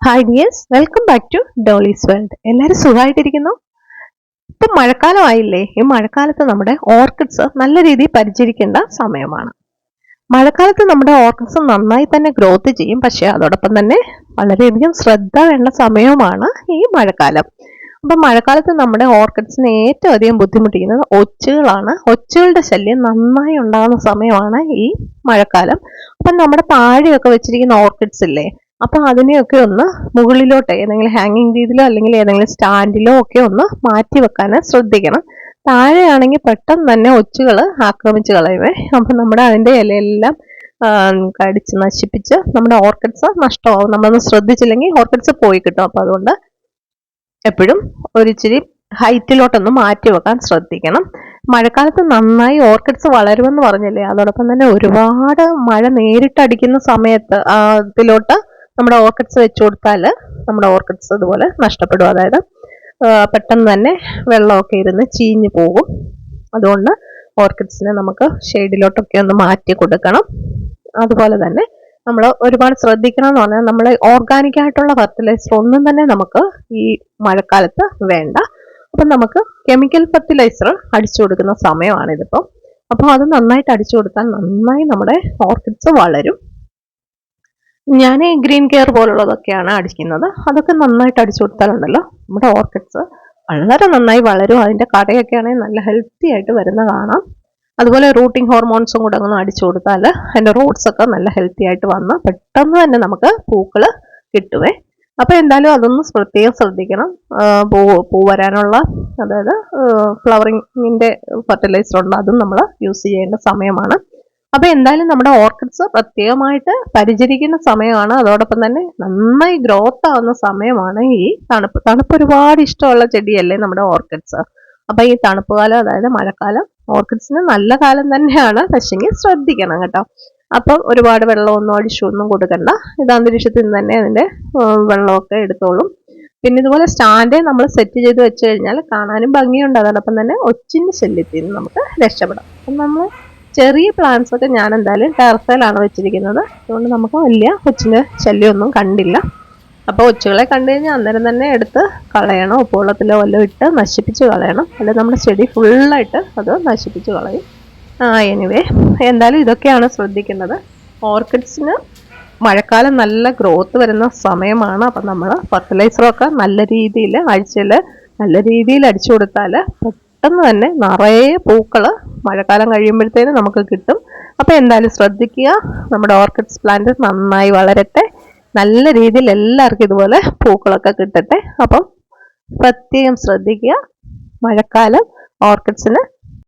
Hi dears, welcome back to Dolly's world. എല്ലാവരും സുഖമായിട്ടിരിക്കുന്നു. ഇപ്പം മഴക്കാലമായില്ലേ? ഈ മഴക്കാലത്ത് നമ്മുടെ ഓർക്കിഡ്സ് നല്ല രീതിയിൽ പരിചരിക്കേണ്ട സമയമാണ്. മഴക്കാലത്ത് നമ്മുടെ ഓർക്കിഡ്സ് നന്നായി തന്നെ ഗ്രോത്ത് ചെയ്യും. പക്ഷേ അതോടൊപ്പം തന്നെ വളരെയധികം ശ്രദ്ധ വേണ്ട സമയവുമാണ് ഈ മഴക്കാലം. അപ്പം മഴക്കാലത്ത് നമ്മുടെ ഓർക്കിഡ്സിനെ ഏറ്റവും അധികം ബുദ്ധിമുട്ടിക്കുന്നത് ഒച്ചുകളാണ്. ഒച്ചുകളുടെ ശല്യം നന്നായി ഉണ്ടാകുന്ന സമയമാണ് ഈ മഴക്കാലം. അപ്പം നമ്മുടെ താഴെയൊക്കെ വെച്ചിരിക്കുന്ന ഓർക്കിഡ്സ് ഇല്ലേ, അപ്പം അതിനെയൊക്കെ ഒന്ന് മുകളിലോട്ട് ഏതെങ്കിലും ഹാങ്ങിങ് രീതിയിലോ അല്ലെങ്കിൽ ഏതെങ്കിലും സ്റ്റാൻഡിലോ ഒക്കെ ഒന്ന് മാറ്റി വെക്കാൻ ശ്രദ്ധിക്കണം. താഴെയാണെങ്കിൽ പെട്ടെന്ന് തന്നെ ഒച്ചുകൾ ആക്രമിച്ച് കളയുവേ. അപ്പം നമ്മുടെ അതിൻ്റെ ഇലയെല്ലാം കടിച്ച് നശിപ്പിച്ച് നമ്മുടെ ഓർക്കിഡ്സ് നഷ്ടമാവും. നമ്മളൊന്ന് ശ്രദ്ധിച്ചില്ലെങ്കിൽ ഓർക്കിഡ്സ് പോയി കിട്ടും. അപ്പം അതുകൊണ്ട് എപ്പോഴും ഒരിച്ചിരി ഹൈറ്റിലോട്ടൊന്ന് മാറ്റി വെക്കാൻ ശ്രദ്ധിക്കണം. മഴക്കാലത്ത് നന്നായി ഓർക്കിഡ്സ് വളരുമെന്ന് പറഞ്ഞില്ലേ, അതോടൊപ്പം തന്നെ ഒരുപാട് മഴ നേരിട്ടടിക്കുന്ന സമയത്ത് ഇതിലോട്ട് നമ്മുടെ ഓർക്കിഡ്സ് വെച്ചു കൊടുത്താൽ നമ്മുടെ ഓർക്കിഡ്സ് അതുപോലെ നഷ്ടപ്പെടും. അതായത് പെട്ടെന്ന് തന്നെ വെള്ളമൊക്കെ ഇരുന്ന് ചീഞ്ഞു പോകും. അതുകൊണ്ട് ഓർക്കിഡ്സിനെ നമുക്ക് ഷെയ്ഡിലോട്ടൊക്കെ ഒന്ന് മാറ്റി കൊടുക്കണം. അതുപോലെ തന്നെ നമ്മൾ ഒരുപാട് ശ്രദ്ധിക്കണം എന്ന് പറഞ്ഞാൽ നമ്മൾ ഓർഗാനിക് ആയിട്ടുള്ള ഫെർട്ടിലൈസർ ഒന്നും തന്നെ നമുക്ക് ഈ മഴക്കാലത്ത് വേണ്ട. അപ്പം നമുക്ക് കെമിക്കൽ ഫെർട്ടിലൈസർ അടിച്ചു കൊടുക്കുന്ന സമയമാണിതിപ്പോൾ. അപ്പോൾ അത് നന്നായിട്ട് അടിച്ചു കൊടുത്താൽ നന്നായി നമ്മുടെ ഓർക്കിഡ്സ് വളരും. ഞാൻ ഗ്രീൻ കെയർ പോലുള്ളതൊക്കെയാണ് അടിക്കുന്നത്. അതൊക്കെ നന്നായിട്ട് അടിച്ചു കൊടുത്താലുണ്ടല്ലോ നമ്മുടെ ഓർക്കിഡ്സ് വളരെ നന്നായി വളരും. അതിൻ്റെ കടയൊക്കെ ആണെങ്കിൽ നല്ല ഹെൽത്തി ആയിട്ട് വരുന്ന കാണാം. അതുപോലെ റൂട്ടിംഗ് ഹോർമോൺസും കൂടെ ഒന്ന് അടിച്ചു കൊടുത്താൽ അതിൻ്റെ റൂട്ട്സ് ഒക്കെ നല്ല ഹെൽത്തി ആയിട്ട് വന്ന് പെട്ടെന്ന് തന്നെ നമുക്ക് പൂക്കൾ കിട്ടുവേ. അപ്പോൾ എന്തായാലും അതൊന്ന് പ്രത്യേകം ശ്രദ്ധിക്കണം. പൂ വരാനുള്ള, അതായത് ഫ്ലവറിങ്ങിൻ്റെ ഫെർട്ടിലൈസർ ഉണ്ട്, അതും നമ്മൾ യൂസ് ചെയ്യേണ്ട സമയമാണ്. അപ്പോൾ എന്തായാലും നമ്മുടെ ഓർക്കിഡ്സ് പ്രത്യേകമായിട്ട് പരിചരിക്കുന്ന സമയമാണ്. അതോടൊപ്പം തന്നെ നന്നായി ഗ്രോത്ത് ആവുന്ന സമയമാണ് ഈ തണുപ്പ് ഒരുപാട് ഇഷ്ടമുള്ള ചെടിയല്ലേ നമ്മുടെ ഓർക്കിഡ്സ്. അപ്പോൾ ഈ തണുപ്പ് കാലം, അതായത് മഴക്കാലം, ഓർക്കിഡ്സിന് നല്ല കാലം തന്നെയാണ്. പക്ഷെങ്കിൽ ശ്രദ്ധിക്കണം കേട്ടോ. അപ്പം ഒരുപാട് വെള്ളമൊന്നും അടിച്ചൊന്നും കൊടുക്കണ്ട. ഇത് അന്തരീക്ഷത്തിൽ നിന്ന് തന്നെ അതിൻ്റെ വെള്ളമൊക്കെ എടുത്തോളും. പിന്നെ ഇതുപോലെ സ്റ്റാൻഡ് നമ്മൾ സെറ്റ് ചെയ്ത് വെച്ച് കഴിഞ്ഞാൽ കാണാനും ഭംഗിയുണ്ട്. അതോടൊപ്പം തന്നെ ഒച്ചിൻ്റെ ശല്യത്തിൽ നിന്ന് നമുക്ക് രക്ഷപ്പെടാം. അപ്പം നമ്മൾ ചെറിയ പ്ലാന്റ്സ് ഒക്കെ ഞാൻ എന്തായാലും ടെറസിലാണ് വെച്ചിരിക്കുന്നത്. അതുകൊണ്ട് നമുക്ക് വലിയ ഒച്ചിൻ്റെ ശല്യമൊന്നും കണ്ടില്ല. അപ്പോൾ ഒച്ചുകളെ കണ്ടു കഴിഞ്ഞാൽ അന്നേരം തന്നെ എടുത്ത് കളയണം. ഉപ്പുവെള്ളത്തിലോ വല്ലതും ഇട്ട് നശിപ്പിച്ച് കളയണം. അല്ലെങ്കിൽ നമ്മുടെ ചെടി ഫുള്ളായിട്ട് അത് നശിപ്പിച്ച് കളയും. എനിവേ, എന്തായാലും ഇതൊക്കെയാണ് ശ്രദ്ധിക്കേണ്ടത്. ഓർക്കിഡ്സിന് മഴക്കാലം നല്ല ഗ്രോത്ത് വരുന്ന സമയമാണ്. അപ്പം നമ്മൾ ഫെർട്ടിലൈസറൊക്കെ നല്ല രീതിയിൽ ആഴ്ചയിൽ നല്ല രീതിയിൽ അടിച്ചു കൊടുത്താൽ പെട്ടെന്ന് തന്നെ നിറയെ പൂക്കൾ മഴക്കാലം കഴിയുമ്പോഴത്തേനും നമുക്ക് കിട്ടും. അപ്പോൾ എന്തായാലും ശ്രദ്ധിക്കുക. നമ്മുടെ ഓർക്കിഡ്സ് പ്ലാന്റ് നന്നായി വളരട്ടെ. നല്ല രീതിയിൽ എല്ലാവർക്കും ഇതുപോലെ പൂക്കളൊക്കെ കിട്ടട്ടെ. അപ്പം പ്രത്യേകം ശ്രദ്ധിക്കുക. മഴക്കാലം ഓർക്കിഡ്സിന്